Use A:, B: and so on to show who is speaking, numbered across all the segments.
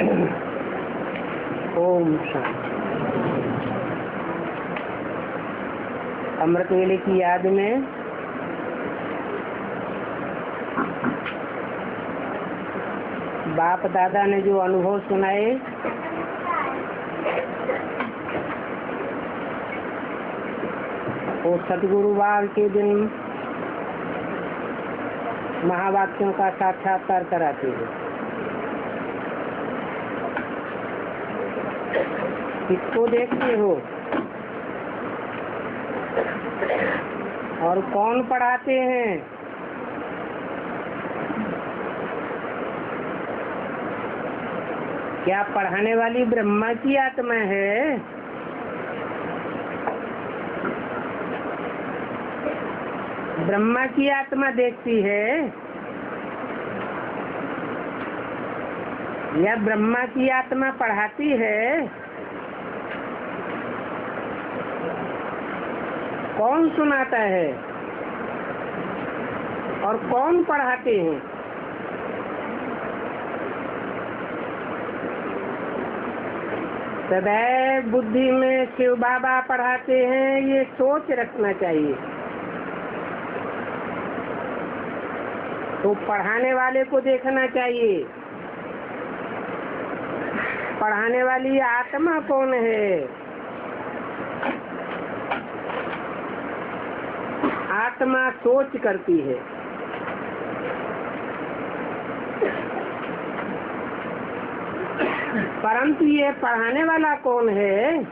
A: ओम शांति। अमृत वेले की याद में बाप दादा ने जो अनुभव सुनाए वो सतगुरुवार के दिन महावाक्यों का साक्षात्कार कराते हैं। किसको देखते हो और कौन पढ़ाते हैं? क्या पढ़ाने वाली ब्रह्मा की आत्मा है? ब्रह्मा की आत्मा देखती है या ब्रह्मा की आत्मा पढ़ाती है? कौन सुनाता है और कौन पढ़ाते हैं? सदैव बुद्धि में शिव बाबा पढ़ाते हैं, ये सोच रखना चाहिए। तो पढ़ाने वाले को देखना चाहिए, पढ़ाने वाली आत्मा कौन है? आत्मा सोच करती है। परंतु ये पढ़ाने वाला कौन है?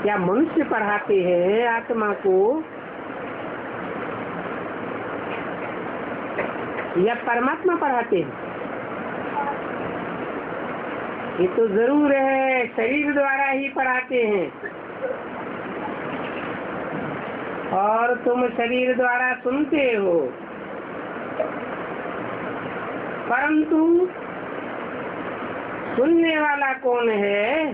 A: क्या मनुष्य पढ़ाते हैं आत्मा को या परमात्मा पढ़ाते हैं? ये तो जरूर है, शरीर द्वारा ही पढ़ाते हैं और तुम शरीर द्वारा सुनते हो, परंतु सुनने वाला कौन है?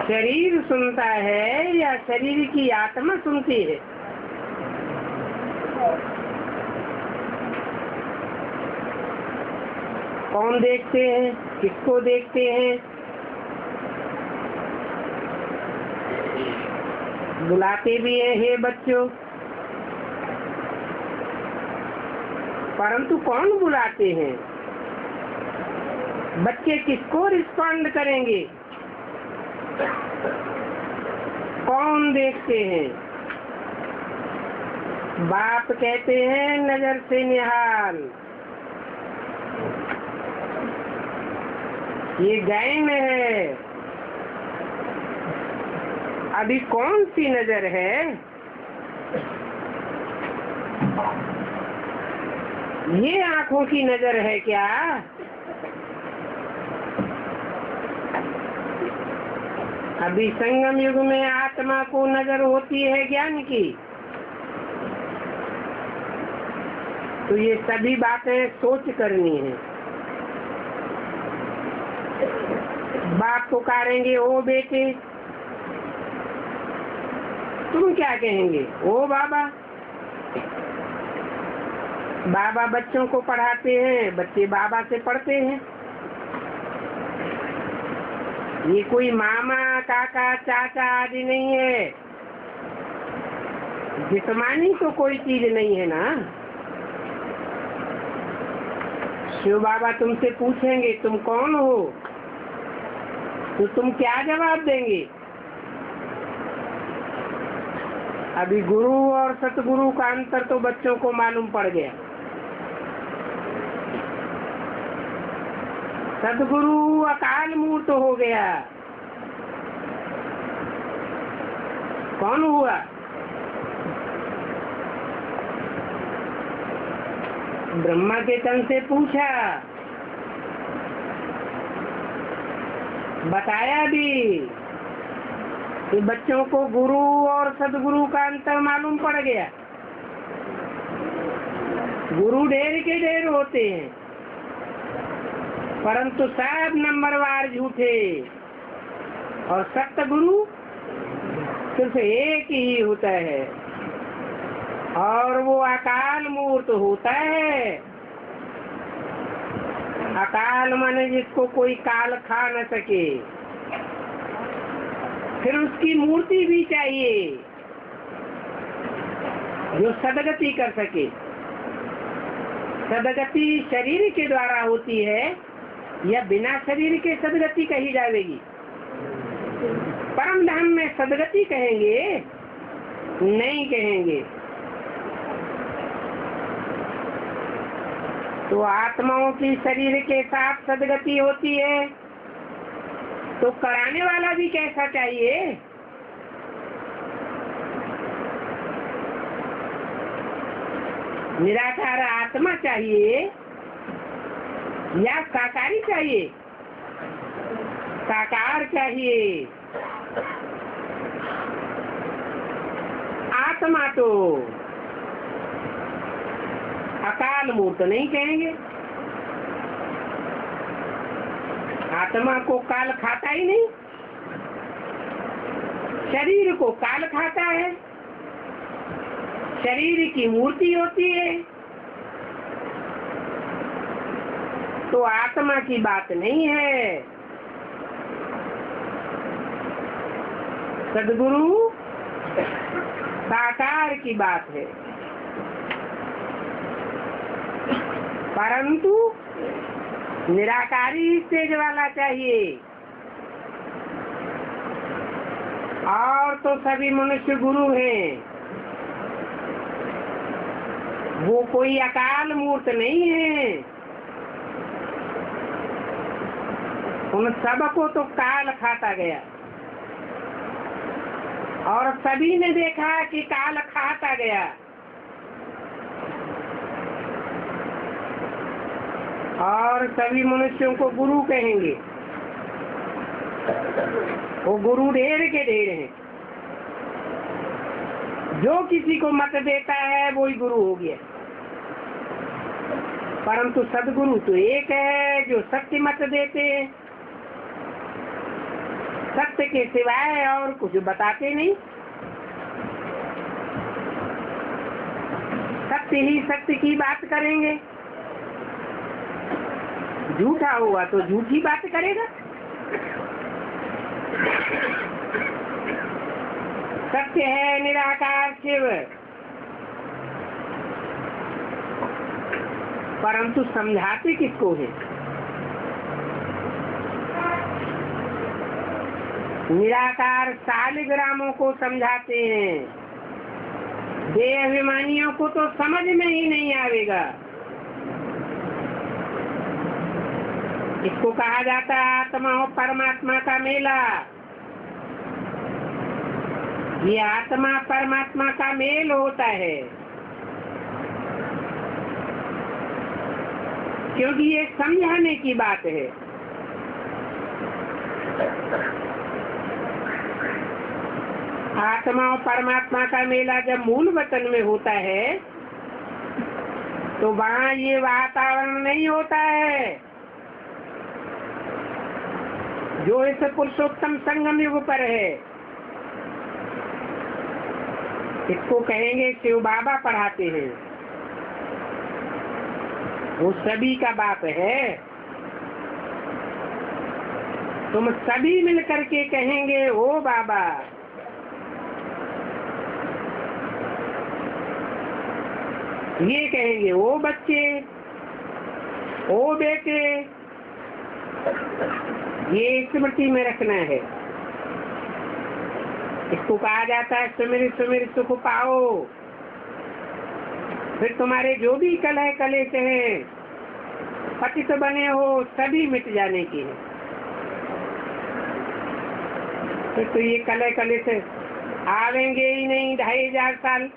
A: शरीर सुनता है या शरीर की आत्मा सुनती है? कौन देखते हैं? किसको देखते हैं? बुलाते भी हैं, हे बच्चों, परंतु कौन बुलाते हैं? बच्चे किसको रिस्पॉन्ड करेंगे? कौन देखते हैं? बाप कहते हैं नजर से निहाल। ये गैन है। अभी कौन सी नजर है? ये आंखों की नजर है क्या? अभी संगम युग में आत्मा को नजर होती है ज्ञान की। तो ये सभी बातें सोच करनी है। बाप पुकारेंगे, ओ बेटे, तुम क्या कहेंगे? ओ बाबा। बाबा बच्चों को पढ़ाते हैं, बच्चे बाबा से पढ़ते हैं। ये कोई मामा काका चाचा आदि नहीं है। जिस्मानी तो कोई चीज नहीं है ना। शिव बाबा तुमसे पूछेंगे तुम कौन हो, तो तुम क्या जवाब देंगे? अभी गुरु और सतगुरु का अंतर तो बच्चों को मालूम पड़ गया। सतगुरु अकाल मूर्त हो गया। कौन हुआ? ब्रह्मा के तन से पूछा, बताया भी कि बच्चों को गुरु और सदगुरु का अंतर मालूम पड़ गया। गुरु ढेर के ढेर होते हैं, परंतु सब नंबरवार झूठे, और सत्य गुरु सिर्फ एक ही होता है। और वो अकाल मूर्त होता है। अकाल माने जिसको कोई काल खा न सके। फिर उसकी मूर्ति भी चाहिए जो सदगति कर सके। सदगति शरीर के द्वारा होती है या बिना शरीर के सदगति कही जाएगी? परम धाम में सदगति कहेंगे? नहीं कहेंगे। तो आत्माओं की शरीर के साथ सदगति होती है, तो कराने वाला भी कैसा चाहिए? निराकार आत्मा चाहिए या साकारी चाहिए? साकार चाहिए। आत्मा तो अकाल मूर्त नहीं कहेंगे। आत्मा को काल खाता ही नहीं, शरीर को काल खाता है। शरीर की मूर्ति होती है, तो आत्मा की बात नहीं है। सद्गुरु साकार की बात है, परंतु निराकारी स्टेज वाला चाहिए। और तो सभी मनुष्य गुरु हैं, वो कोई अकाल मूर्त नहीं है। उन सबको तो काल खाता गया, और सभी ने देखा कि काल खाता गया। और सभी मनुष्यों को गुरु कहेंगे। वो गुरु ढेर के ढेर हैं। जो किसी को मत देता है वही गुरु हो गया। परंतु सदगुरु तो एक है जो सत्य मत देते हैं, सत्य के सिवाय और कुछ बताते नहीं। सत्य ही सत्य की बात करेंगे, झूठा हुआ तो झूठी बात करेगा। सत्य है निराकार शिव, परंतु समझाते किसको है? निराकार शालिग्रामों को समझाते हैं, देह अभिमानियों को तो समझ में ही नहीं आवेगा। इसको कहा जाता है आत्मा और परमात्मा का मेला। ये आत्मा परमात्मा का मेल होता है, क्योंकि ये समझाने की बात है। आत्मा और परमात्मा का मेला जब मूल वतन में होता है तो वहाँ ये वातावरण नहीं होता है जो इस पुरुषोत्तम संगम युग पर है। इसको कहेंगे शिव बाबा पढ़ाते हैं, वो सभी का बाप है। तुम सभी मिल करके कहेंगे ओ बाबा। ये कहेंगे ओ बच्चे, ओ बेटे। ये स्मृति में रखना है। इसको कहा जाता है सुमिर सुमिर सुख पाओ। फिर तुम्हारे जो भी कलह कलेश हैं, पतित बने हो, सभी मिट जाने की है। फिर तो ये कलह कलेश आवेंगे ही नहीं 2500 साल।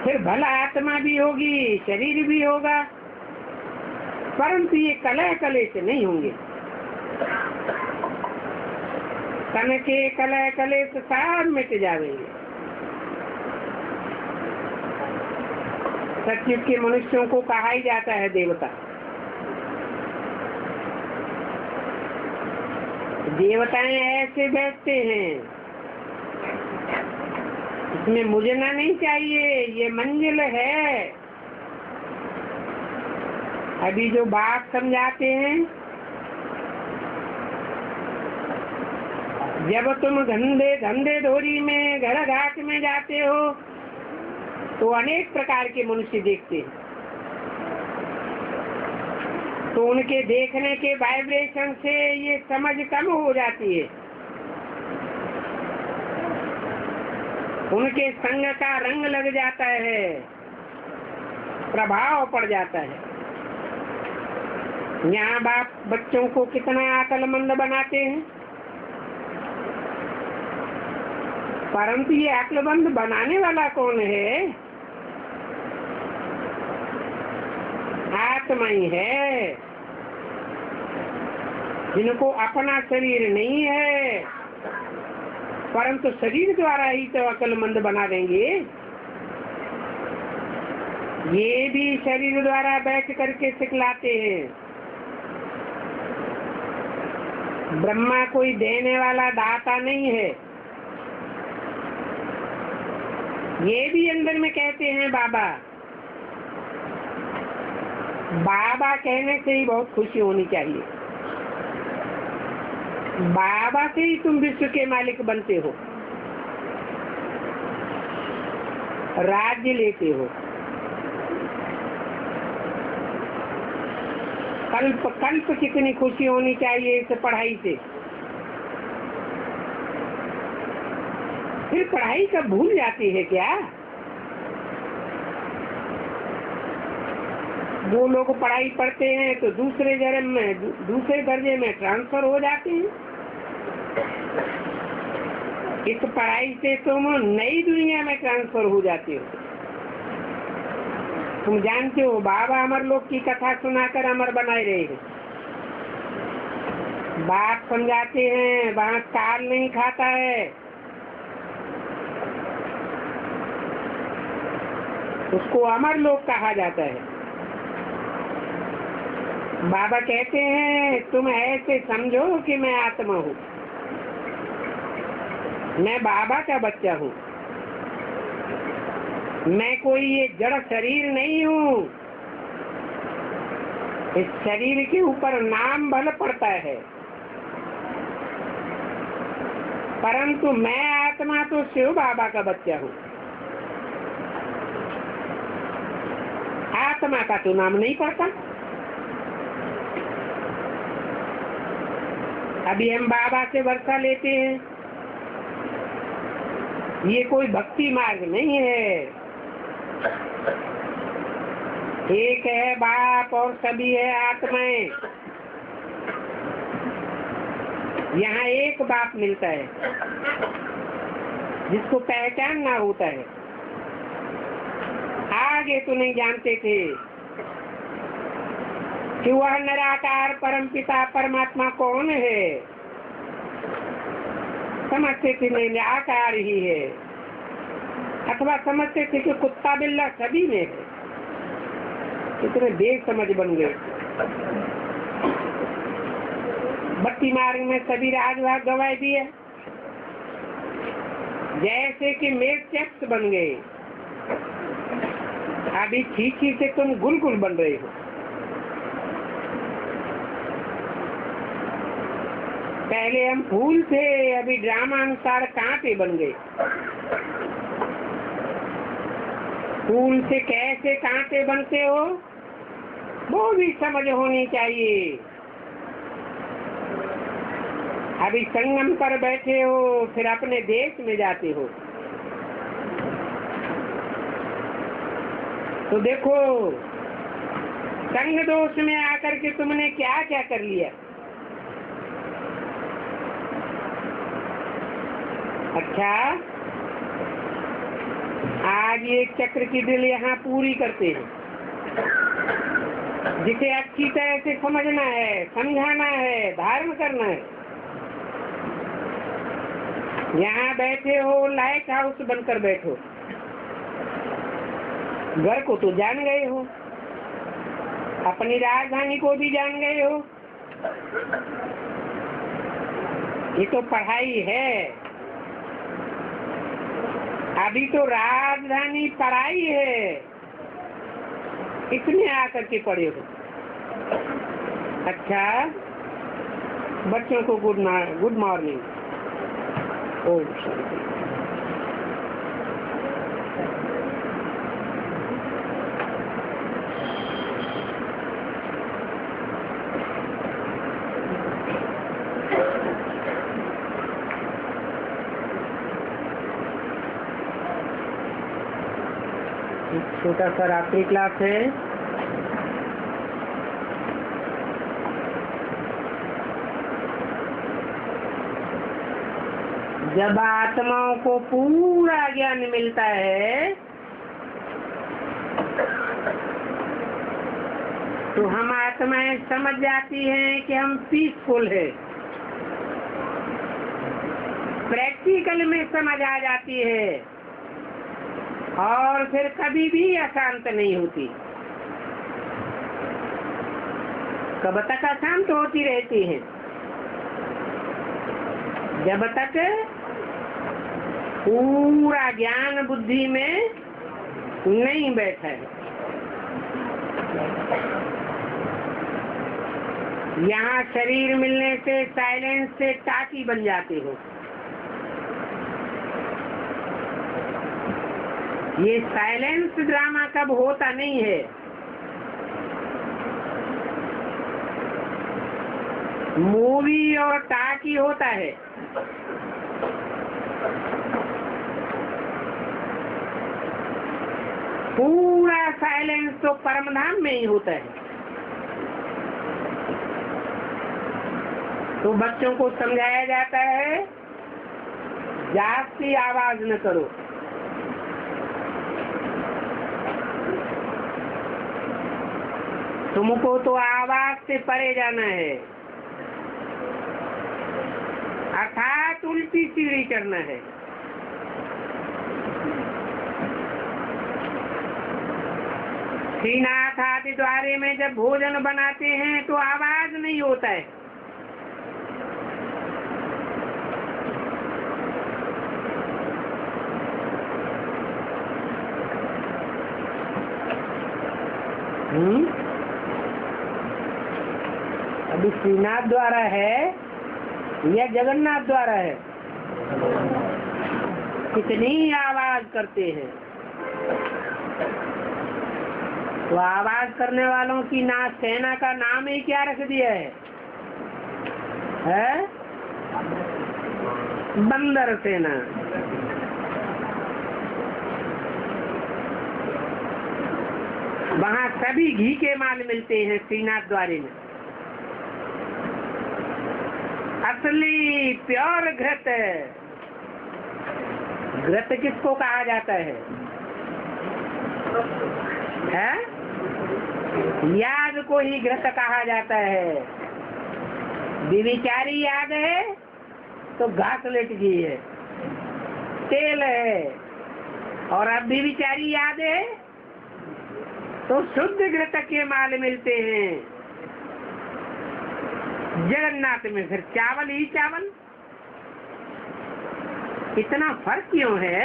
A: फिर भला आत्मा भी होगी, शरीर भी होगा, परंतु ये कलह कलेश नहीं होंगे। तन के कलह कलेश सब मिट जाएंगे। सतयुग के मनुष्यों को कहा ही जाता है देवता। देवताएं ऐसे बैठते हैं इसमें मुझना नहीं चाहिए, ये मंजिल है। अभी जो बात समझाते हैं, जब तुम धंधे धोरी में घर घाट में जाते हो तो अनेक प्रकार के मनुष्य देखते हैं, तो उनके देखने के वाइब्रेशन से ये समझ कम हो जाती है, उनके संग का रंग लग जाता है, प्रभाव पड़ जाता है। यहाँ बाप बच्चों को कितना अक्लमंद बनाते हैं, परंतु ये अक्लमंद बनाने वाला कौन है? आत्मा ही है, जिनको अपना शरीर नहीं है, परंतु शरीर द्वारा ही तो अक्लमंद बना देंगे। ये भी शरीर द्वारा बैठ करके सिखलाते हैं। ब्रह्मा कोई देने वाला दाता नहीं है, ये भी अंदर में कहते हैं बाबा। बाबा कहने से ही बहुत खुशी होनी चाहिए। बाबा से ही तुम विश्व के मालिक बनते हो, राज्य लेते हो। कल्प कल्प कितनी खुशी होनी चाहिए इस पढ़ाई से। फिर पढ़ाई कब भूल जाती है क्या? वो लोग पढ़ाई पढ़ते हैं तो दूसरे जन्म में दूसरे दर्जे में ट्रांसफर हो जाते हैं। इस पढ़ाई से तुम नई दुनिया में ट्रांसफर हो जाते हो। तुम जानते हो बाबा अमर लोग की कथा सुनाकर अमर बनाए रहे हैं। बात समझाते हैं, वहाँ काल नहीं खाता है, उसको अमर लोग कहा जाता है। बाबा कहते हैं तुम ऐसे समझो कि मैं आत्मा हूँ, मैं बाबा का बच्चा हूँ, मैं कोई ये जड़ शरीर नहीं हूँ। इस शरीर के ऊपर नाम बल पड़ता है, परंतु मैं आत्मा तो शिव बाबा का बच्चा हूँ। आत्मा का तो नाम नहीं पड़ता। अभी हम बाबा से वर्षा लेते हैं, ये कोई भक्ति मार्ग नहीं है। एक है बाप और सभी है आत्माएं। यहाँ एक बाप मिलता है जिसको पहचानना होता है। आगे तो नहीं जानते थे कि वह निराकार परमपिता परमात्मा कौन है। समझते थे निराकार ही है, अथवा समझते थे कि कुत्ता बिल्ला सभी में है। कितने देर समझ बन गए। भक्ति मार्ग में सभी राजभाग गवाए दिए, जैसे कि मेरे चेप्स बन गए। अभी खींची से तुम गुलगुल बन रहे हो। पहले हम फूल थे, अभी ड्रामा अनुसार कांटे बन गए। फूल से कैसे कांटे बनते हो वो भी समझ होनी चाहिए। अभी संगम पर बैठे हो, फिर अपने देश में जाते हो तो देखो संग दोष में आकर के तुमने क्या क्या कर लिया। अच्छा, आज ये चक्र की दिल यहाँ पूरी करते हैं, जिसे अच्छी तरह से समझना है, समझाना है, धारण करना है। यहाँ बैठे हो, लाइट हाउस बनकर बैठो। घर को तो जान गए हो, अपनी राजधानी को भी जान गए हो। ये तो पढ़ाई है। अभी तो राजधानी पराई है, इसमें आकर के पड़े हो। अच्छा, बच्चों को गुड मॉर्निंग। ओम शांति। छोटा सा रात्रि क्लास है। जब आत्माओं को पूरा ज्ञान मिलता है तो हम आत्माएं समझ जाती हैं कि हम पीसफुल है। प्रैक्टिकल में समझ आ जाती है और फिर कभी भी अशांत नहीं होती। कब तक अशांत होती रहती है? जब तक पूरा ज्ञान बुद्धि में नहीं बैठा है। यहाँ शरीर मिलने से साइलेंस से टाकी बन जाते हो। ये साइलेंस ड्रामा कब होता नहीं है। मूवी और टाकी होता है। पूरा साइलेंस तो परमधाम में ही होता है। तो बच्चों को समझाया जाता है जास्ती आवाज न करो। तुमको तो आवाज से परे जाना है, अर्थात उल्टी सीढ़ी करना है। श्रीनाथ आदि द्वारे में जब भोजन बनाते हैं तो आवाज नहीं होता है। अभी श्रीनाथ द्वारा है या जगन्नाथ द्वारा है? कितनी आवाज करते हैं। तो आवाज करने वालों की ना सेना का नाम ही क्या रख दिया है? बंदर सेना। वहाँ सभी घी के माल मिलते हैं श्रीनाथ द्वारे में। असली प्योर घृत। घृत किसको कहा जाता है? याद को ही घृत कहा जाता है। विविचारी याद है तो घासलेट घी है, तेल है। और अब विविचारी याद है तो शुद्ध घृत के माल मिलते हैं। जगन्नाथ में फिर चावल ही चावल। इतना फर्क क्यों है?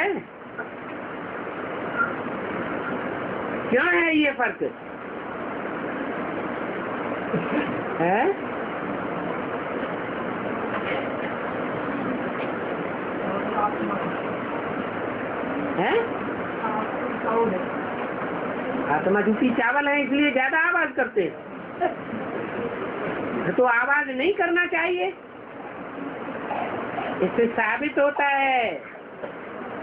A: क्यों है ये फर्क? है? है? आत्मा झूठी चावल है इसलिए ज्यादा आवाज करते हैं। तो आवाज नहीं करना चाहिए। इससे साबित होता है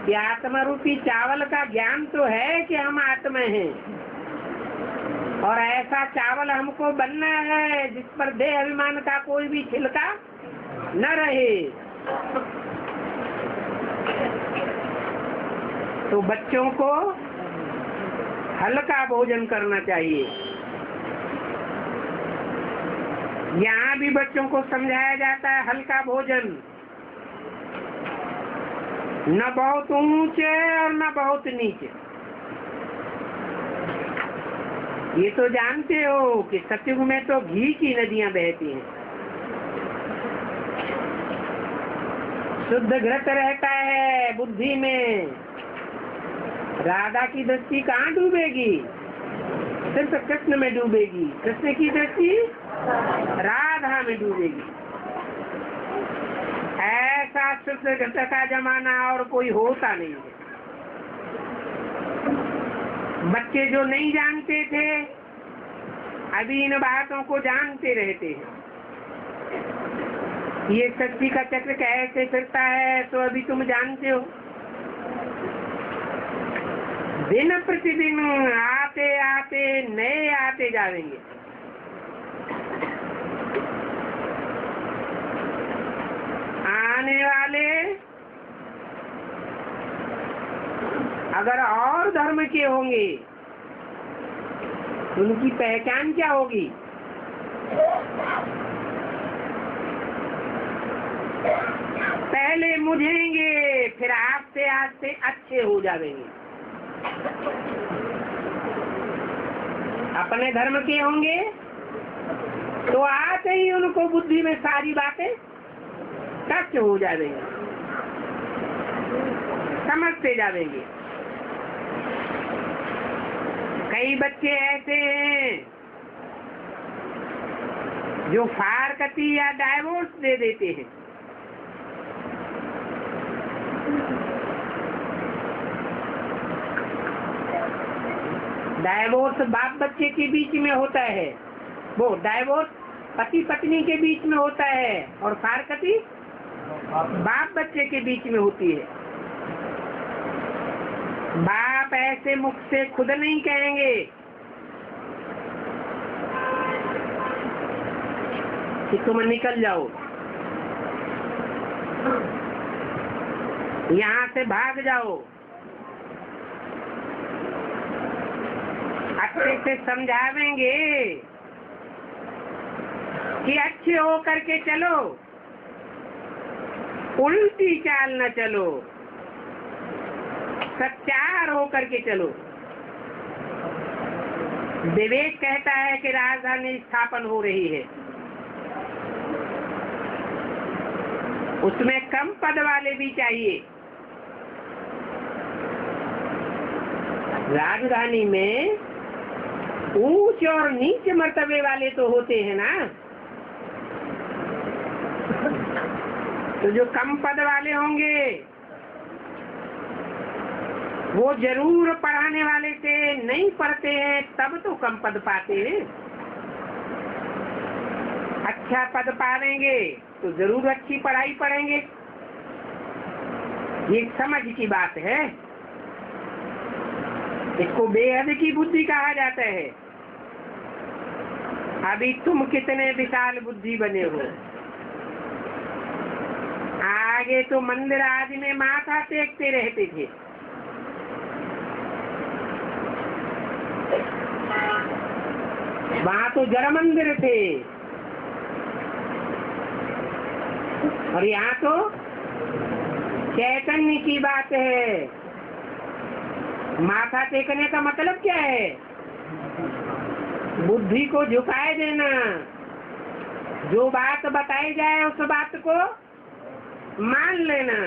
A: कि आत्मा रूपी चावल का ज्ञान तो है कि हम आत्मा हैं, और ऐसा चावल हमको बनना है जिस पर देह अभिमान का कोई भी छिलका न रहे। तो बच्चों को हल्का भोजन करना चाहिए। यहाँ भी बच्चों को समझाया जाता है हल्का भोजन, न बहुत ऊंचे और न बहुत नीचे। ये तो जानते हो कि सतयुग में तो घी की नदियां बहती हैं। शुद्ध घृत रहता है बुद्धि में, राधा की दृष्टि कहाँ डूबेगी? सिर्फ कृष्ण में डूबेगी। कृष्ण की दृष्टि राधा में डूबेगी। ऐसा शुद्ध घट का जमाना और कोई होता नहीं है। बच्चे जो नहीं जानते थे अभी इन बातों को जानते रहते हैं। ये सृष्टि का चक्र कैसे फिरता है तो अभी तुम जानते हो। दिन प्रतिदिन आते आते नए आते जाएंगे। आने वाले अगर और धर्म के होंगे उनकी पहचान क्या होगी? पहले मुझेंगे फिर आस्ते आस्ते अच्छे हो जाएंगे। अपने धर्म के होंगे तो आते ही उनको बुद्धि में सारी बातें टच हो जाएंगे, समझते जाएंगे। कई बच्चे ऐसे हैं जो फारकती या डाइवोर्स दे देते हैं। डाइवोर्स बाप बच्चे के बीच में होता है, वो डाइवोर्स पति पत्नी के बीच में होता है, और फारकती बाप बच्चे के बीच में होती है। बाप ऐसे मुख से खुद नहीं कहेंगे कि तुम निकल जाओ, यहाँ से भाग जाओ। अच्छे से समझावेंगे कि अच्छे हो करके चलो, उल्टी चाल न चलो, सच्चार हो करके चलो। विवेक कहता है कि राजधानी स्थापन हो रही है, उसमें कम पद वाले भी चाहिए। राजधानी में ऊंच और नीच मर्तबे वाले तो होते हैं ना, तो जो कम पद वाले होंगे वो जरूर पढ़ाने वाले से नहीं पढ़ते हैं तब तो कम पद पाते हैं। अच्छा पद पालेंगे तो जरूर अच्छी पढ़ाई पढ़ेंगे। ये समझ की बात है, इसको बेहद की बुद्धि कहा जाता है। अभी तुम कितने विशाल बुद्धि बने हो। आगे तो मंदिर आदि में माथा टेकते रहते थे, वहाँ तो जड़ मंदिर थे, और यहाँ तो चैतन्य की बात है। माथा टेकने का मतलब क्या है? बुद्धि को झुकाए देना। जो बात बताई जाए उस बात को मान लेना।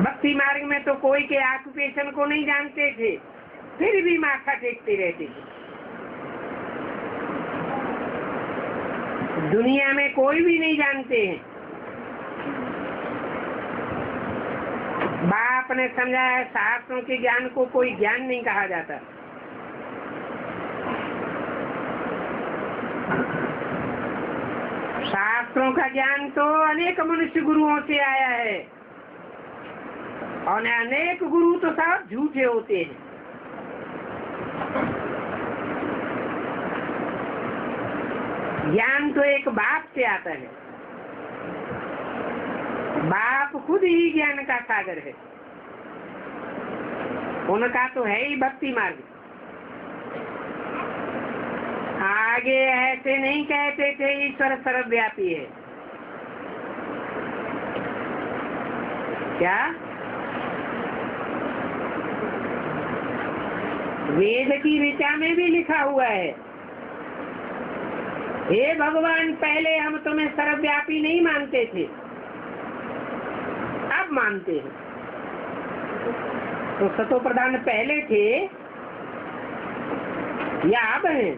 A: भक्ति मार्ग में तो कोई के ऑक्यूपेशन को नहीं जानते थे, फिर भी माथा टेकते रहते थे। दुनिया में कोई भी नहीं जानते हैं। बाप ने समझाया शास्त्रों के ज्ञान को कोई ज्ञान नहीं कहा जाता। शास्त्रों का ज्ञान तो अनेक मनुष्य गुरुओं से आया है, और अनेक गुरु तो सब झूठे होते हैं। ज्ञान तो एक बाप से आता है। बाप खुद ही ज्ञान का सागर है, उनका तो है ही भक्ति मार्ग। आगे ऐसे नहीं कहते थे ईश्वर सर्वव्यापी है। क्या वेद की ऋचा में भी लिखा हुआ है, हे भगवान पहले हम तुम्हें सर्वव्यापी नहीं मानते थे, अब मानते हैं। तो सतो प्रधान पहले थे या अब है?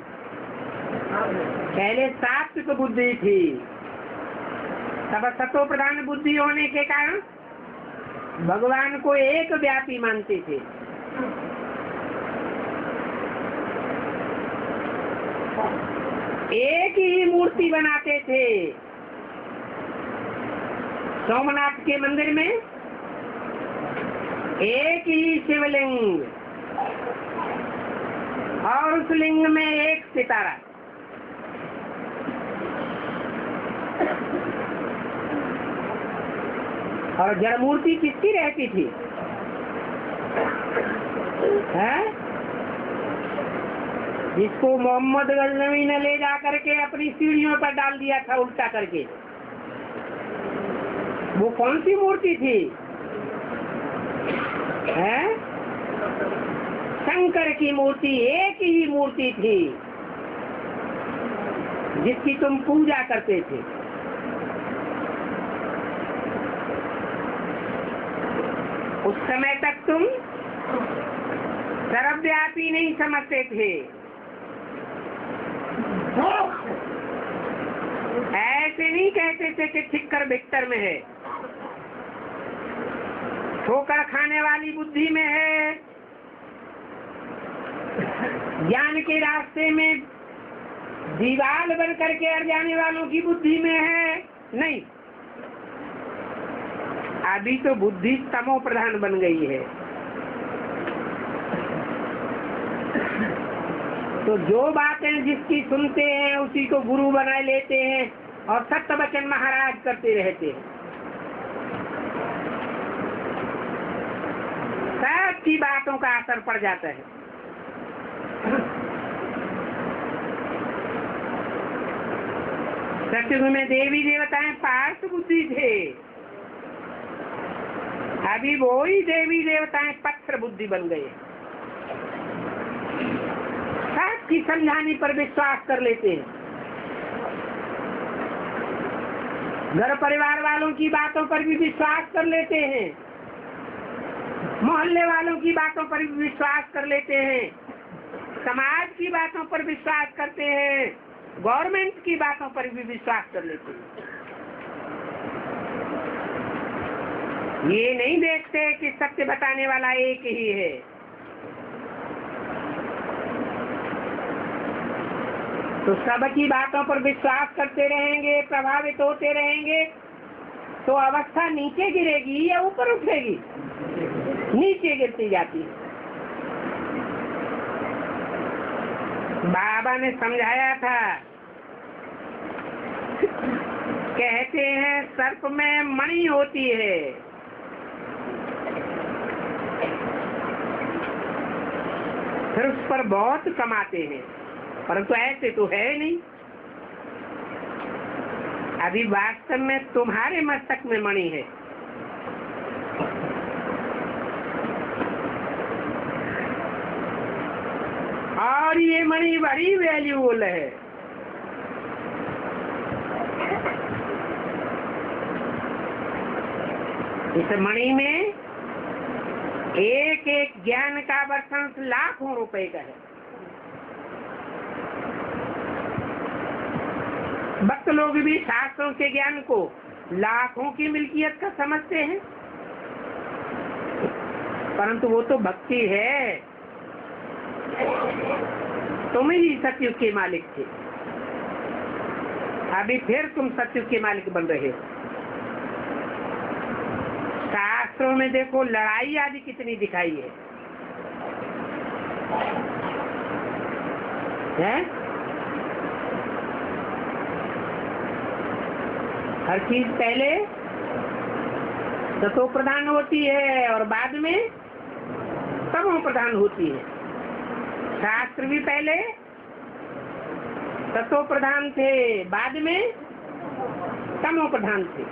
A: पहले सात्विक बुद्धि थी, तब सतो प्रधान बुद्धि होने के कारण भगवान को एक व्यापी मानते थे। एक ही मूर्ति बनाते थे। सोमनाथ के मंदिर में एक ही शिवलिंग और उस लिंग में एक सितारा। और जड़ मूर्ति किसकी रहती थी? है? जिसको मोहम्मद गजनवी ने ले जा करके अपनी सीढ़ियों पर डाल दिया था उल्टा करके, वो कौन सी मूर्ति थी? है? शंकर की मूर्ति, एक ही मूर्ति थी जिसकी तुम पूजा करते थे। उस समय तक तुम सर्वव्यापी नहीं समझते थे। ऐसे नहीं कहते थे कि ठिक्कर भिक्तर में है, ठोकर खाने वाली बुद्धि में है, ज्ञान के रास्ते में दीवाल बन करके अड़ जाने वालों की बुद्धि में है। नहीं, अभी तो बुद्धि तमो प्रधान बन गई है। तो जो बातें जिसकी सुनते हैं उसी को गुरु बना लेते हैं और सत्य वचन महाराज करते रहते हैं। सब की बातों का असर पड़ जाता है। सत्युग में देवी देवताएं पार्थ बुद्धि थे, अभी वो ही देवी देवताएं पत्थर बुद्धि बन गए। सबकी समझाने पर विश्वास कर लेते हैं, घर परिवार वालों की बातों पर भी विश्वास कर लेते हैं, मोहल्ले वालों की बातों पर भी विश्वास कर लेते हैं, समाज की बातों पर विश्वास करते हैं, गवर्नमेंट की बातों पर भी विश्वास कर लेते हैं। ये नहीं देखते कि सत्य बताने वाला एक ही है। तो सबकी बातों पर विश्वास करते रहेंगे, प्रभावित होते रहेंगे, तो अवस्था नीचे गिरेगी या ऊपर उठेगी? नीचे गिरती जाती है। बाबा ने समझाया था, कहते हैं सर्प में मणि होती है, फिर उस पर बहुत कमाते हैं, परंतु ऐसे तो है नहीं। अभी वास्तव में तुम्हारे मस्तक में मणि है। और ये मणि बड़ी वैल्यूबल है। इस मणि में एक एक ज्ञान का वर्षांश लाखों रुपए का है। भक्त लोग भी शास्त्रों के ज्ञान को लाखों की मिल्कियत का समझते हैं, परंतु वो तो भक्ति है। तुम ही सतयुग के मालिक थे, अभी फिर तुम सतयुग के मालिक बन रहे हो। शास्त्रों में देखो लड़ाई आदि कितनी दिखाई है, हर चीज पहले सतो प्रधान होती है और बाद में तमो प्रधान होती है। शास्त्र भी पहले सतो प्रधान थे, बाद में तमो प्रधान थे।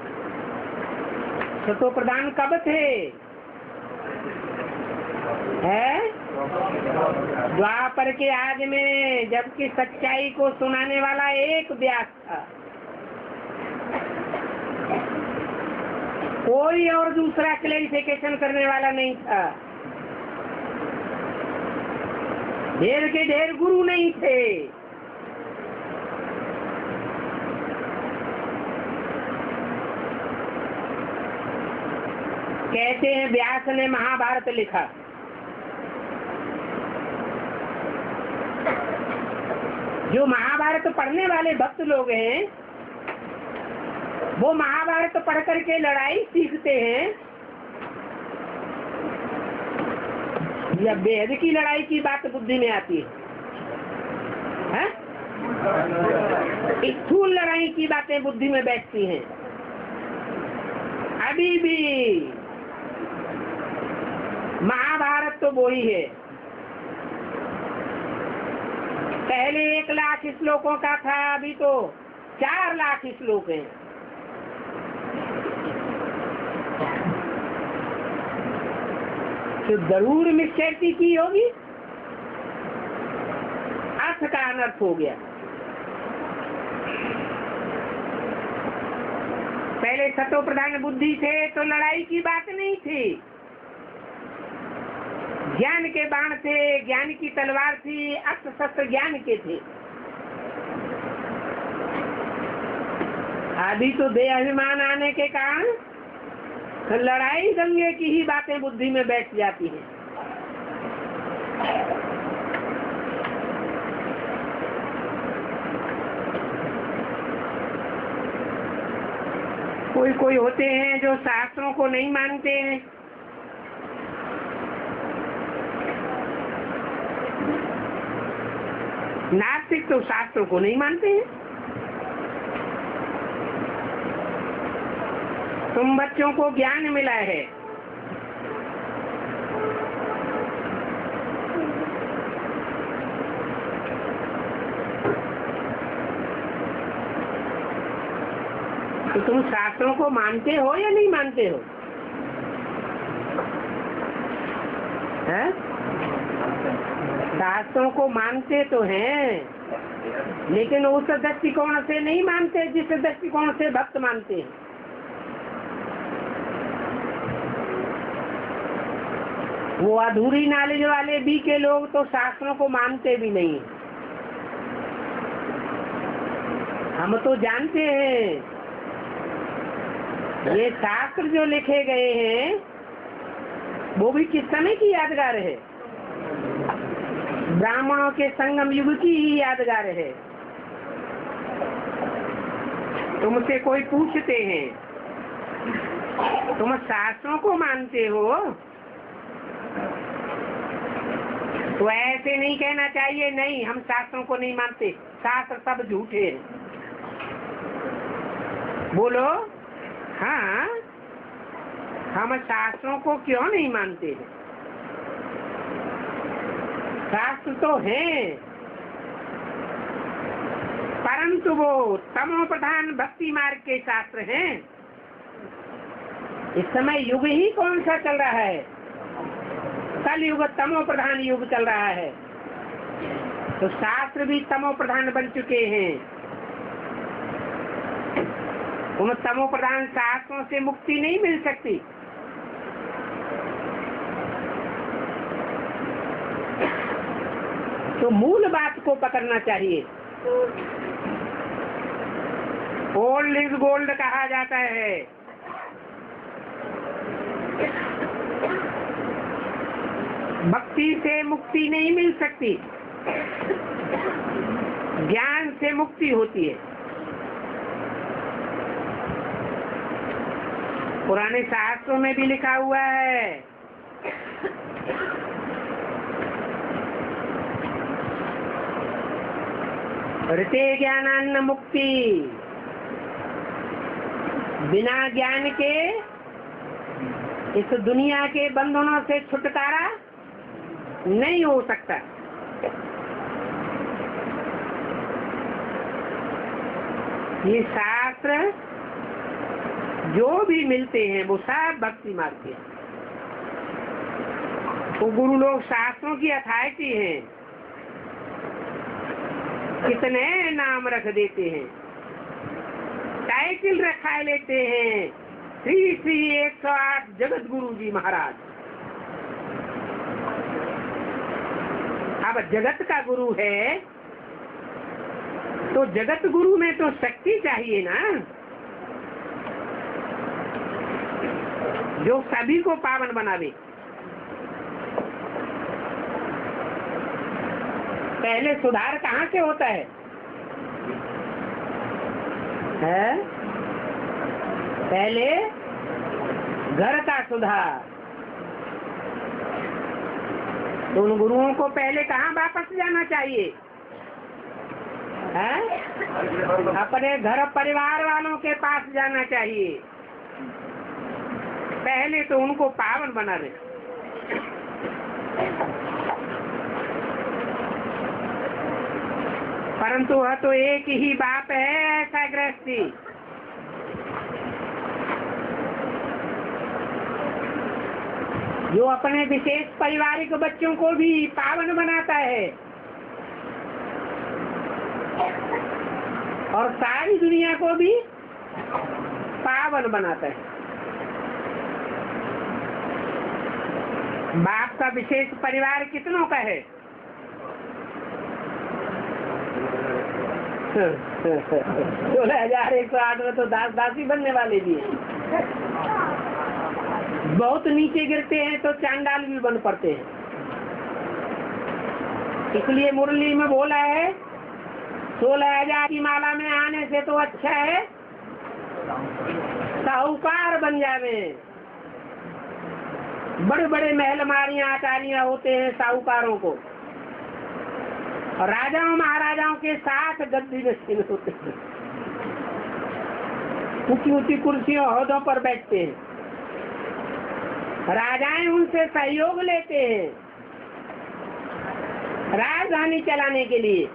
A: सतो प्रधान कब थे? है द्वापर के आग में, जबकि सच्चाई को सुनाने वाला एक व्यास था। कोई और दूसरा क्लैरिफिकेशन करने वाला नहीं था। ढेर के ढेर गुरु नहीं थे। कहते हैं व्यास ने महाभारत लिखा। जो महाभारत पढ़ने वाले भक्त लोग हैं वो महाभारत पढ़ करके लड़ाई सीखते हैं या बेहद की लड़ाई की बात बुद्धि में आती है? स्थूल लड़ाई की बातें बुद्धि में बैठती हैं। अभी भी महाभारत तो वो ही है। पहले 1 लाख श्लोकों का था, अभी तो 4 लाख श्लोक हैं। तो जरूर मिस्टेटी की होगी, अर्थ का अनर्थ हो गया। पहले सतो प्रधान बुद्धि थे तो लड़ाई की बात नहीं थी। ज्ञान के बाण थे, ज्ञान की तलवार थी, अस्त्र शस्त्र ज्ञान के थे। अभी तो देहाभिमान आने के कारण तो लड़ाई दंगे की ही बातें बुद्धि में बैठ जाती हैं। कोई कोई होते हैं जो शास्त्रों को नहीं मानते हैं। नास्तिक तो शास्त्रों को नहीं मानते हैं। तुम बच्चों को ज्ञान मिला है, तो तुम शास्त्रों को मानते हो या नहीं मानते हो? हैं? शास्त्रों को मानते तो हैं, लेकिन उस दृष्टिकोण से नहीं मानते जिस दृष्टिकोण से भक्त मानते हैं। वो अधूरी नॉलेज वाले बी के लोग तो शास्त्रों को मानते भी नहीं। हम तो जानते हैं ये शास्त्र जो लिखे गए हैं वो भी किस समय की यादगार है? ब्राह्मणों के संगम युग की ही यादगार है। तुमसे कोई पूछते हैं तुम शास्त्रों को मानते हो, तो ऐसे नहीं कहना चाहिए नहीं हम शास्त्रों को नहीं मानते, शास्त्र सब झूठे हैं। बोलो हाँ, हम शास्त्रों को क्यों नहीं मानते हैं? शास्त्र तो हैं, परंतु वो तमो प्रधान भक्ति मार्ग के शास्त्र हैं। इस समय युग ही कौन सा चल रहा है? कल युग तमो प्रधान युग चल रहा है। तो शास्त्र भी तमो प्रधान बन चुके हैं। उन तमो प्रधान शास्त्रों से मुक्ति नहीं मिल सकती। तो मूल बात को पकड़ना चाहिए। ओल्ड इज गोल्ड कहा जाता है। भक्ति से मुक्ति नहीं मिल सकती, ज्ञान से मुक्ति होती है। पुराने शास्त्रों में भी लिखा हुआ है ऋते ज्ञानान्न मुक्ति, बिना ज्ञान के इस दुनिया के बंधनों से छुटकारा नहीं हो सकता। ये शास्त्र जो भी मिलते हैं वो सब भक्ति मार्ग के। तो गुरु लोग शास्त्रों की अथॉरिटी हैं, कितने नाम रख देते हैं, टाइटल रखा लेते हैं, श्री श्री 108 जगत गुरु जी महाराज। अब जगत का गुरु है तो जगत गुरु में तो शक्ति चाहिए ना, जो सभी को पावन बनावे। पहले सुधार कहाँ से होता है? पहले घर का सुधार। तो उन गुरुओं को पहले कहाँ वापस जाना चाहिए? अपने घर परिवार वालों के पास जाना चाहिए। पहले तो उनको पावन बना दे। परंतु वह तो एक ही बाप है, ऐसा गृहस्थी। जो अपने विशेष पारिवारिक बच्चों को भी पावन बनाता है और सारी दुनिया को भी पावन बनाता है। बाप का विशेष परिवार कितनों का है? 16,108 में तो दास दासी बनने वाले भी हैं। बहुत नीचे गिरते हैं तो चांडाल भी बन पड़ते हैं। इसलिए मुरली में बोला है 16,000 की माला में आने से तो अच्छा है साहूकार बन जावे। बड़े बड़े महल मारियां अटारियां होते हैं साहूकारों को, और राजाओं महाराजाओं के साथ गद्दी नशीन होते हैं, ऊंची ऊंची कुर्सियों ओहदों पर बैठते हैं। राजाएं उनसे सहयोग लेते हैं राजधानी चलाने के लिए।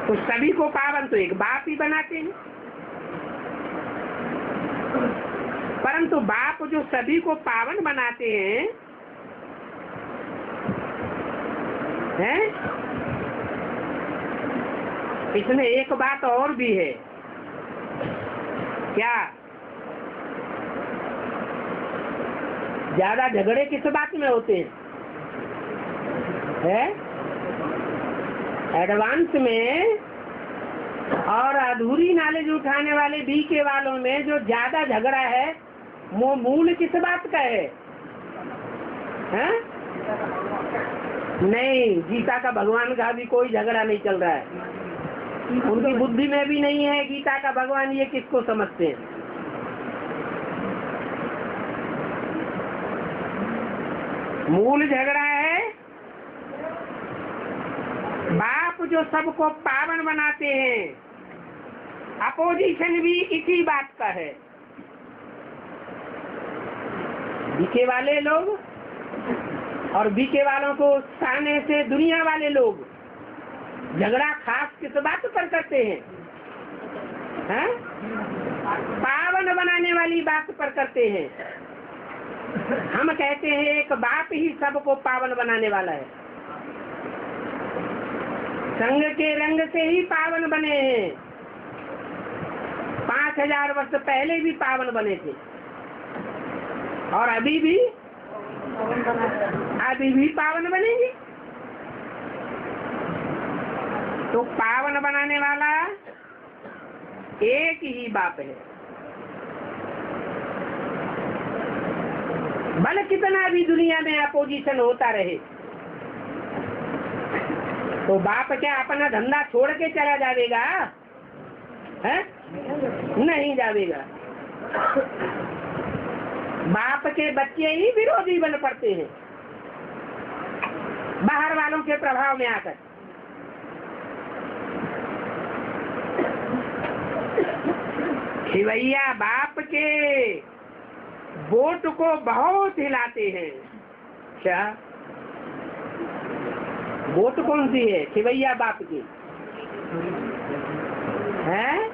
A: तो सभी को पावन तो एक बाप ही बनाते हैं, परंतु बाप जो सभी को पावन बनाते हैं, इसमें एक बात और भी है। क्या? ज्यादा झगड़े किस बात में होते हैं? एडवांस में और अधूरी नॉलेज उठाने वाले बीके वालों में जो ज्यादा झगड़ा है वो मूल किस बात का है? नहीं, गीता का भगवान का भी कोई झगड़ा नहीं चल रहा है। उनकी बुद्धि में भी नहीं है गीता का भगवान ये किसको समझते हैं। मूल झगड़ा है बाप जो सबको पावन बनाते हैं। अपोजिशन भी इसी बात का है। बीके वाले लोग और बीके वालों को सामने से दुनिया वाले लोग झगड़ा खास किस बात पर करते हैं? पावन बनाने वाली बात पर करते हैं। हम कहते हैं एक बाप ही सबको पावन बनाने वाला है। संग के रंग से ही पावन बने हैं। 5000 वर्ष पहले भी पावन बने थे और अभी भी पावन बनेंगे। तो पावन बनाने वाला एक ही बाप है। भले कितना भी दुनिया में अपोजिशन होता रहे, तो बाप क्या अपना धंधा छोड़ के चला जाएगा? नहीं जाएगा। बाप के बच्चे ही विरोधी बन पड़ते हैं बाहर वालों के प्रभाव में आकर। शिवैया बाप के वोट को बहुत हिलाते हैं। क्या वोट कौन सी है? शिवैया बाप की है।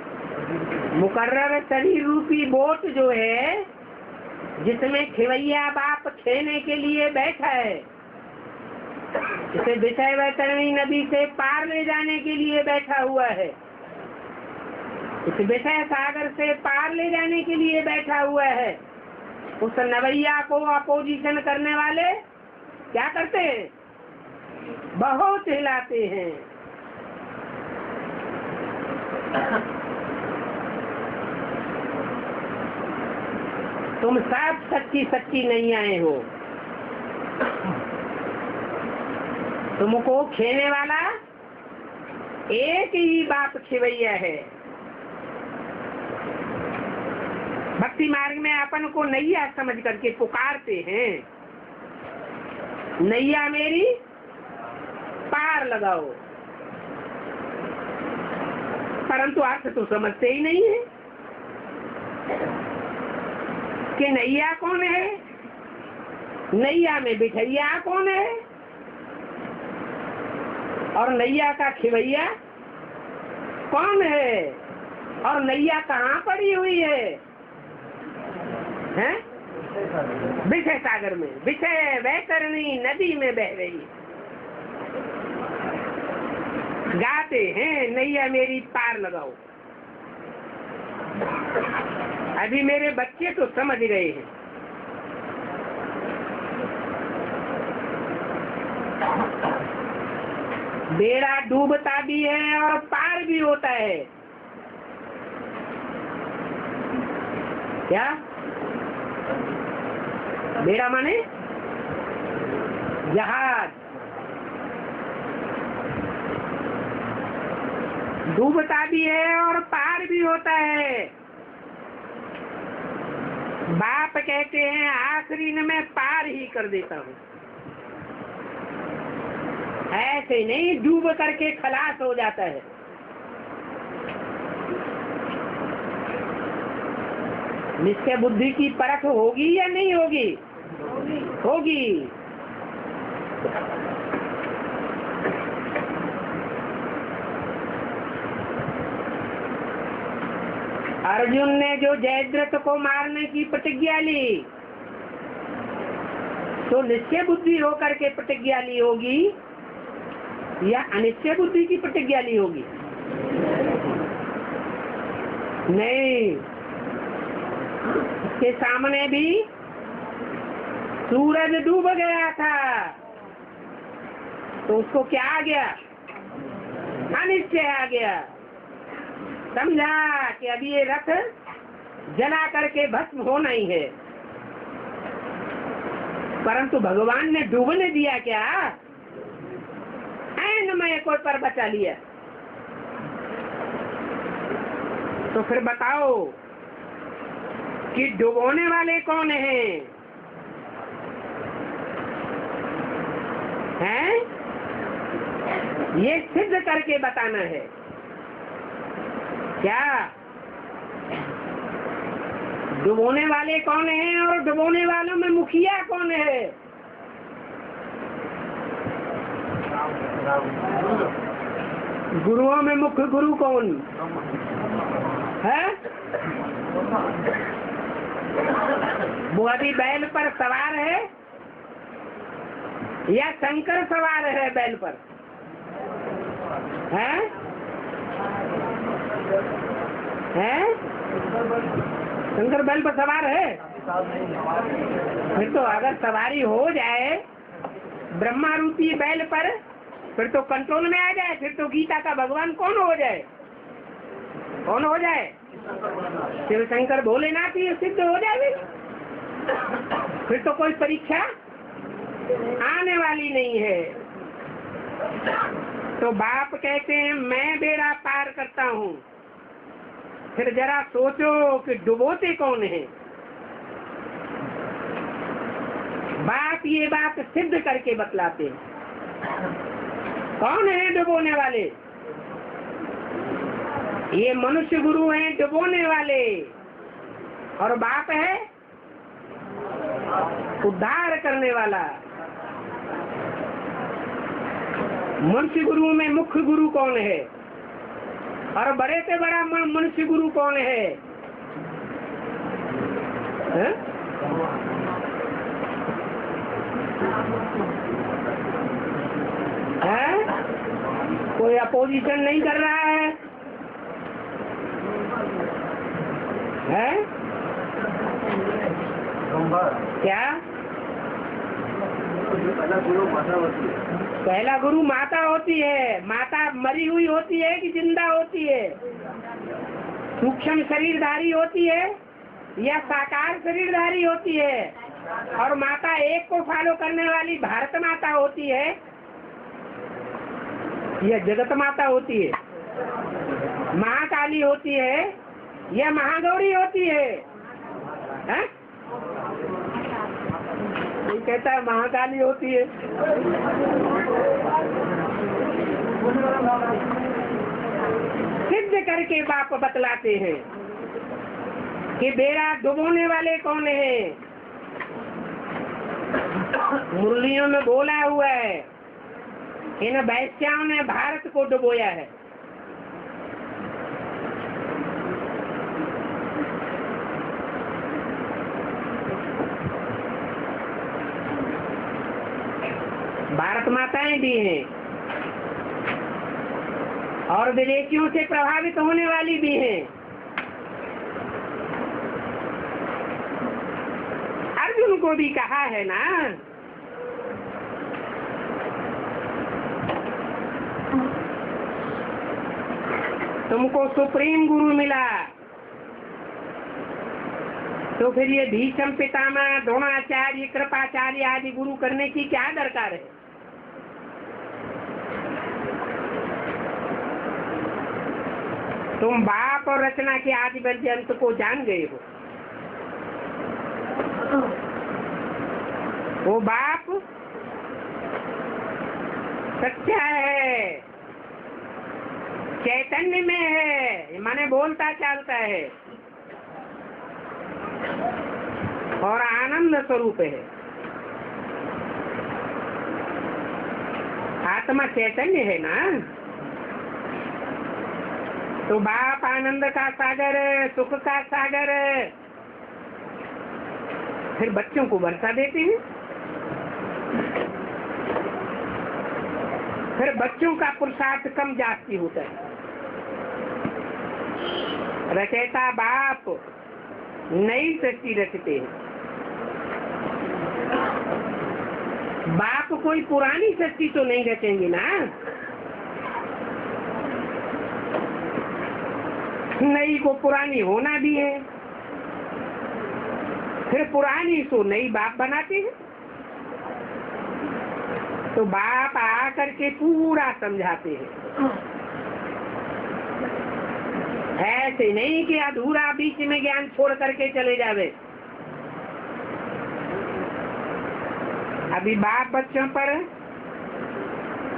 A: मुकर्रर शरीर रूपी वोट जो है, जिसमें खिवैया बाप खेने के लिए बैठा है, इसे विषय वैतरणी नदी से पार ले जाने के लिए बैठा हुआ है, इस विषय सागर से पार ले जाने के लिए बैठा हुआ है। उस नवैया को अपोजिशन करने वाले क्या करते हैं? बहुत हिलाते हैं। तुम सब सच्ची सच्ची नहीं आए हो, तुमको खेने वाला एक ही बाप खिवैया है। भक्ति मार्ग में अपन को नैया समझ करके पुकारते हैं, नैया मेरी पार लगाओ, परंतु अर्थ तो समझते ही नहीं है कि नैया कौन है, नैया में बिठैया कौन है और नैया का खिवैया कौन है, और नैया कहाँ पड़ी हुई है? हैं? विषय सागर में, विषय वैतरणी नदी में बह रही है। गाते हैं नैया मेरी पार लगाओ। अभी मेरे बच्चे तो समझ गए हैं। बेड़ा डूबता भी है और पार भी होता है। क्या बेड़ा माने? जहाज। डूबता भी है और पार भी होता है। बाप कहते हैं आखिरी में मैं पार ही कर देता हूँ, ऐसे नहीं डूब करके खलास हो जाता है। निश्चय बुद्धि की परख होगी या नहीं होगी? होगी। अर्जुन ने जो जयद्रथ को मारने की प्रतिज्ञा ली, तो निश्चय बुद्धि होकर के प्रतिज्ञा ली होगी या अनिश्चय बुद्धि की प्रतिज्ञा ली होगी? नहीं, के सामने भी सूरज डूब गया था, तो उसको क्या आ गया? अनिश्चय आ गया। समझा कि अभी ये रथ जला करके भस्म होना ही है, परंतु भगवान ने डूबने दिया क्या? ऐन में कोई पर बचा लिया। तो फिर बताओ कि डुबोने वाले कौन हैं? हैं? ये सिद्ध करके बताना है। क्या डुबोने वाले कौन हैं और डुबोने वालों में मुखिया कौन है? गुरुओं में मुख्य गुरु कौन है? वो अभी बैल पर सवार है या शंकर सवार है बैल पर? है? हैं? शंकर बैल पर सवार है। फिर तो अगर सवारी हो जाए ब्रह्मा रूपी बैल पर, फिर तो कंट्रोल में आ जाए, फिर तो गीता का भगवान कौन हो जाए? कौन हो जाए? शिव शंकर भोलेनाथ ही सिद्ध हो जाए। फिर तो कोई परीक्षा आने वाली नहीं है। तो बाप कहते हैं मैं बेड़ा पार करता हूँ। फिर जरा सोचो कि डुबोते कौन है? बाप ये बात सिद्ध करके बतलाते हैं। कौन है डुबोने वाले? ये मनुष्य गुरु हैं डुबोने वाले, और बाप है उद्धार करने वाला। मनुष्य गुरु में मुख्य गुरु कौन है और बड़े से बड़ा मनुष्य गुरु कौन है? कोई अपोजिशन नहीं कर रहा है, हैं? क्या पहला गुरु माता होती है? माता मरी हुई होती है कि जिंदा होती है? सूक्ष्म शरीरधारी होती है या साकार शरीरधारी होती है? और माता एक को फॉलो करने वाली भारत माता होती है या जगत माता होती है? महाकाली होती है या महागौरी होती है? हैं? कोई कहता है महाकाली होती है। सिद्ध करके बाप बतलाते हैं कि बेड़ा डुबोने वाले कौन है। मुरलियों में बोला हुआ है, इन वैश्याओं ने भारत को डुबोया है। भारत माताएं भी हैं और विदेशियों से प्रभावित होने वाली भी हैं। अर्जुन को भी कहा है ना, तुमको सुप्रीम गुरु मिला, तो फिर ये भीष्म पितामह, द्रोणाचार्य, कृपाचार्य आदि गुरु करने की क्या दरकार है? तुम बाप और रचना के आदि अंत को जान गए हो। वो बाप सच्चा है, चैतन्य में है, माने बोलता चालता है और आनंद स्वरूप है। आत्मा चैतन्य है ना, तो बाप आनंद का सागर, सुख का सागर, फिर बच्चों को बरसा देते हैं। फिर बच्चों का पुरुषार्थ कम जास्ती होता है। रचयिता बाप नई सृष्टि रचते हैं। बाप कोई पुरानी सृष्टि तो नहीं रचेंगे ना, नई को पुरानी होना भी है, फिर पुरानी को नई बाप बनाते हैं। तो बाप आकर के पूरा समझाते हैं, ऐसे नहीं कि अधूरा बीच में ज्ञान छोड़ करके चले जावे। अभी बाप बच्चों पर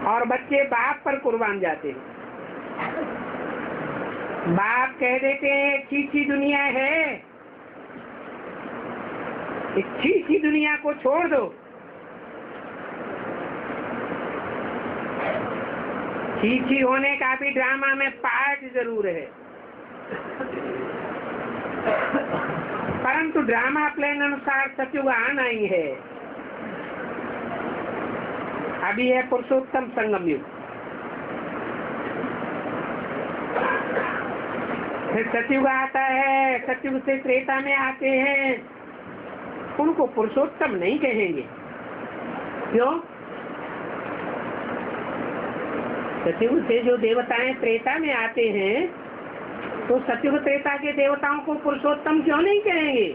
A: और बच्चे बाप पर कुर्बान जाते हैं। बाप कह देते हैं अच्छी दुनिया है, अच्छी दुनिया को छोड़ दो। छी होने का भी ड्रामा में पार्ट जरूर है, परंतु ड्रामा प्लान अनुसार सत्युग आना ही है। अभी है पुरुषोत्तम संगम युग, फिर सत्युग आता है, सत्युग से त्रेता में आते हैं। उनको पुरुषोत्तम नहीं कहेंगे, क्यों? सत्युग से जो देवताएं त्रेता में आते हैं, तो सत्युग त्रेता के देवताओं को पुरुषोत्तम क्यों नहीं कहेंगे?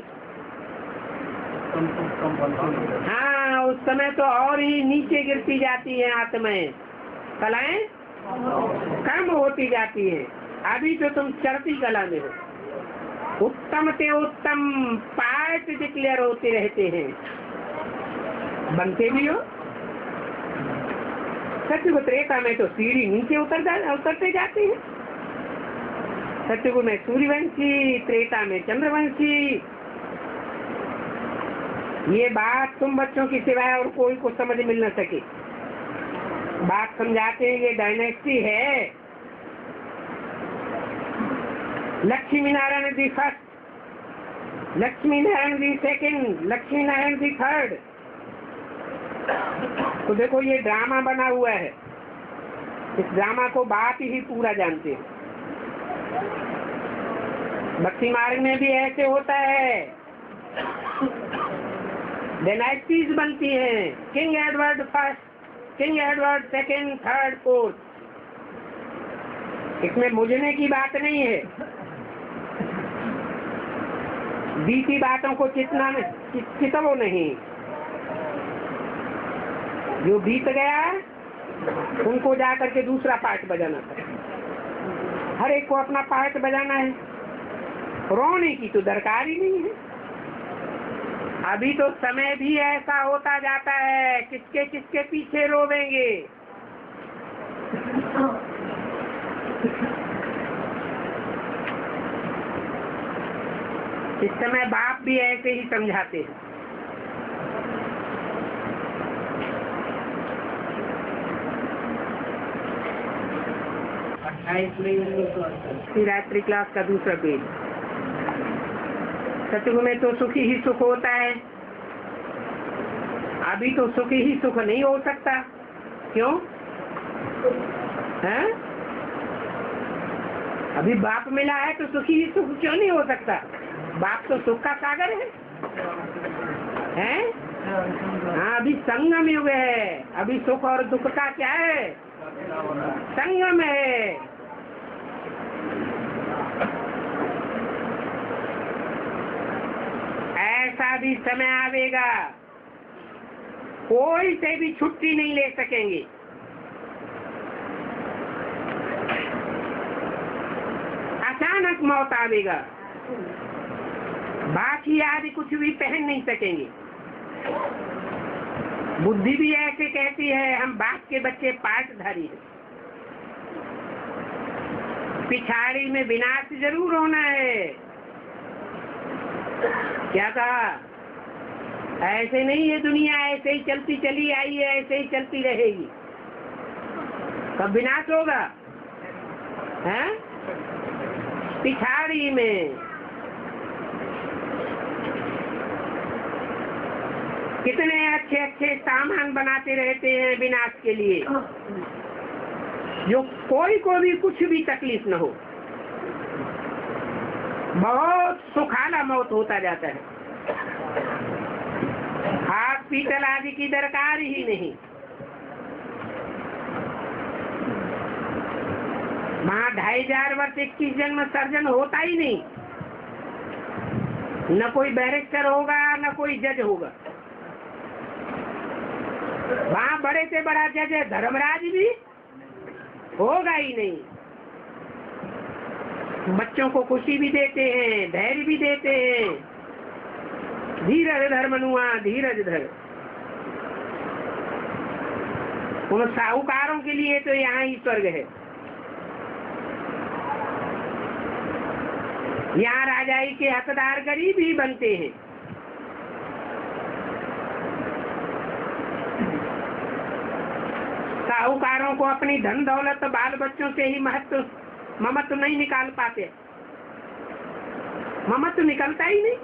A: हाँ, उस समय तो और ही नीचे गिरती जाती है आत्माएं, कलाएं कम होती जाती है। अभी तो तुम चढ़ती कला में हो, उत्तम से उत्तम पार्ट डिक्लेयर होते रहते हैं, बनते भी हो। सत्युग त्रेता में तो सीढ़ी नीचे उतरते जाते हैं। सत्युग में सूर्यवंशी, त्रेता में चंद्रवंशी। ये बात तुम बच्चों की सिवाय और कोई को समझ मिल न सके। बात समझाते हैं, ये डायनेस्टी है। Lakshmi Narayan ji first, Lakshmi Narayan ji second, Lakshmi Narayan ji third. तो देखो ये ड्रामा बना हुआ है। इस ड्रामा को बात ही पूरा जानते हैं। भक्ति मार्ग में भी ऐसे होता है। डायनेस्टीज बनती हैं, king Edward first, king Edward second, third, fourth. इसमें मुझने की बात नहीं है। बीती बातों को चितवो नहीं। जो बीत गया उनको जाकर के दूसरा पार्ट बजाना था। हर एक को अपना पार्ट बजाना है। रोने की तो दरकार ही नहीं है। अभी तो समय भी ऐसा होता जाता है, किसके किसके पीछे रोवेंगे। इस समय बाप भी ऐसे ही समझाते हैं। रात्रि क्लास का दूसरा पेज। सतयुग में तो सुखी ही सुख होता है। अभी तो सुखी ही सुख नहीं हो सकता। क्यों है? अभी बाप मिला है तो सुखी ही सुख क्यों नहीं हो सकता? बाप तो सुख का सागर है। हाँ, अभी संगम युग है। अभी सुख और दुख का क्या है? संगम है। ऐसा भी समय आवेगा, कोई से भी छुट्टी नहीं ले सकेंगे। अचानक मौत आवेगा, बाकी आदि कुछ भी पहन नहीं सकेंगे। बुद्धि भी ऐसे कहती है, हम बाप के बच्चे पाठधारी हैं। पिछाड़ी में विनाश जरूर होना है। क्या कहा? ऐसे नहीं है दुनिया, ऐसे ही चलती चली आई है, ऐसे ही चलती रहेगी। कब विनाश होगा? हैं? पिछाड़ी में। कितने अच्छे अच्छे सामान बनाते रहते हैं विनाश के लिए, जो कोई को भी कुछ भी तकलीफ न हो। बहुत सुखाला मौत होता जाता है। हॉस्पिटल आदि की दरकार ही नहीं। वहाँ 2500 वर्ष 21 जन्म सर्जन होता ही नहीं। न कोई बैरिस्टर होगा, न कोई जज होगा। वहाँ बड़े से बड़ा जज है धर्मराज भी होगा ही नहीं। बच्चों को खुशी भी देते हैं, धैर्य भी देते हैं। धीरज धर मनुआ, धीरज धर। उन साहूकारों के लिए तो यहाँ ही स्वर्ग है। यहाँ राजाई के हकदार गरीब ही बनते हैं। साहूकारों को अपनी धन दौलत बाल बच्चों से ही ममत्व नहीं निकाल पाते। ममत्व निकलता ही नहीं।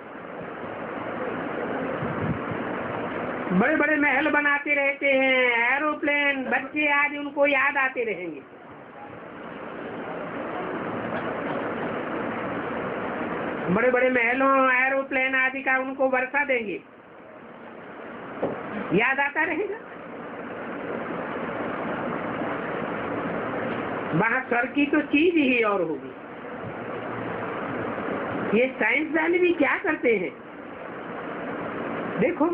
A: बड़े बड़े महल बनाते रहते हैं, एरोप्लेन, बच्चे आदि उनको याद आते रहेंगे। बड़े बड़े महलों, एरोप्लेन आदि का उनको वर्षा देंगे, याद आता रहेगा। वहाँ स्वर्ग की तो चीज ही और होगी। ये साइंसदान भी क्या करते हैं? देखो,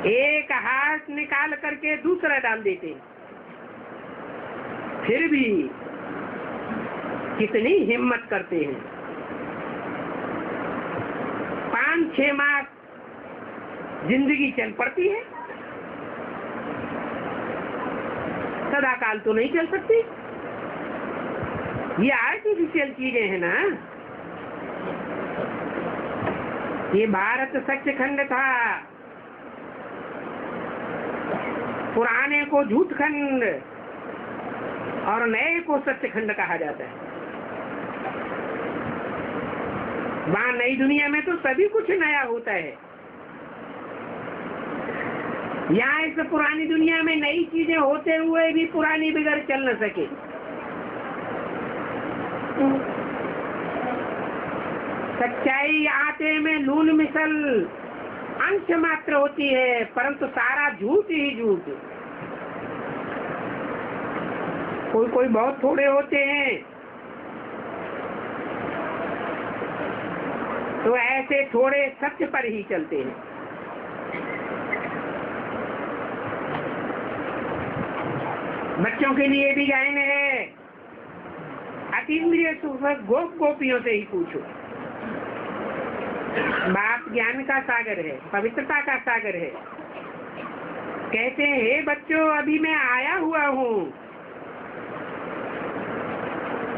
A: एक हाथ निकाल करके दूसरा डाल देते हैं। फिर भी कितनी हिम्मत करते हैं। 5-6 मास जिंदगी चल पड़ती है, सदा काल तो नहीं चल सकती। ये आर्टिफिशियल चीजें हैं ना। ये भारत सचखंड था, पुराने को झूठखंड और नए को सचखंड कहा जाता है। वहाँ नई दुनिया में तो सभी कुछ नया होता है। यहाँ इस पुरानी दुनिया में नई चीजें होते हुए भी पुरानी बिगड़ चल न सके। सच्चाई आटे में लून मिसल अंश मात्र होती है, परंतु सारा झूठ ही झूठ। कोई कोई बहुत थोड़े होते हैं, तो ऐसे थोड़े सत्य पर ही चलते हैं। बच्चों के लिए भी गायन है, अतीन्द्रिय सुख गोप गोपियों से ही पूछो। बाप ज्ञान का सागर है, पवित्रता का सागर है। कहते हैं, हे बच्चों, अभी मैं आया हुआ हूँ,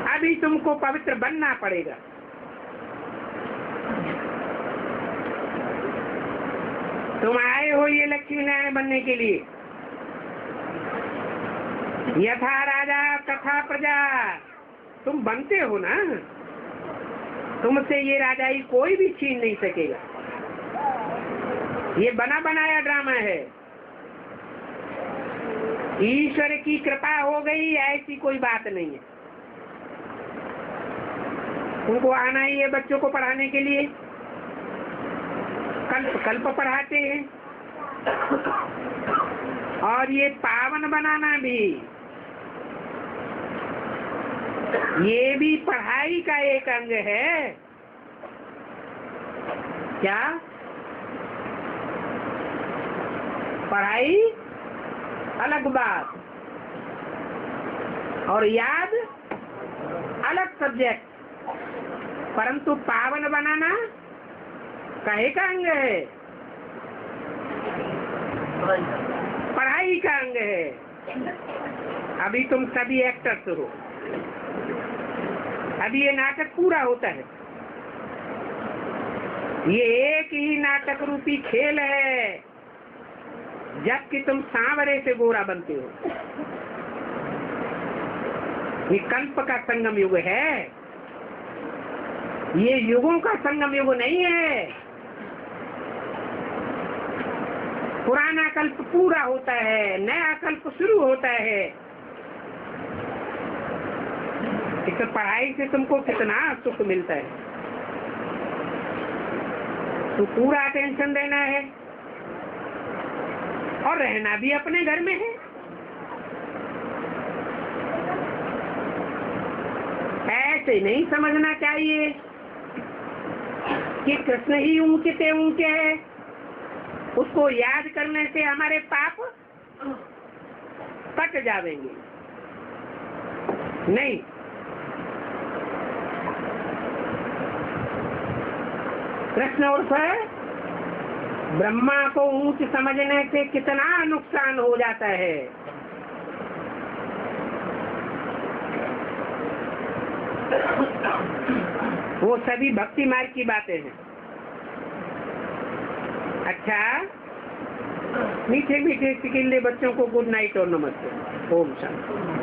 A: अभी तुमको पवित्र बनना पड़ेगा। तुम आए हो ये लक्ष्मी नारायण बनने के लिए। यथा राजा तथा प्रजा, तुम बनते हो ना, तुमसे ये राजाई कोई भी छीन नहीं सकेगा। ये बना बनाया ड्रामा है। ईश्वर की कृपा हो गई ऐसी कोई बात नहीं है। तुमको आना ही है बच्चों को पढ़ाने के लिए, कल्प कल्प पढ़ाते हैं। और ये पावन बनाना भी, ये भी पढ़ाई का एक अंग है। क्या? पढ़ाई अलग बात और याद अलग सब्जेक्ट, परंतु पावन बनाना काहे का अंग है? पढ़ाई का अंग है। अभी तुम सभी एक्टर्स हो, अभी ये नाटक पूरा होता है। ये एक ही नाटक रूपी खेल है, जबकि तुम सांवरे से गोरा बनते हो। ये कल्प का संगम युग है, ये युगों का संगम युग नहीं है। पुराना कल्प पूरा होता है, नया कल्प शुरू होता है। तो पढ़ाई से तुमको कितना सुख मिलता है। तो पूरा अटेंशन देना है और रहना भी अपने घर में है। ऐसे नहीं समझना चाहिए कि कृष्ण ही ऊंचे ऊंचे है, उसको याद करने से हमारे पाप कट जाएंगे। नहीं, कृष्ण उर्फ ब्रह्मा को ऊंच समझने से कितना नुकसान हो जाता है। वो सभी भक्ति मार्ग की बातें हैं। अच्छा, मीठे मीठे सिकिल्ले बच्चों को गुड नाइट और नमस्ते। ओम शांति।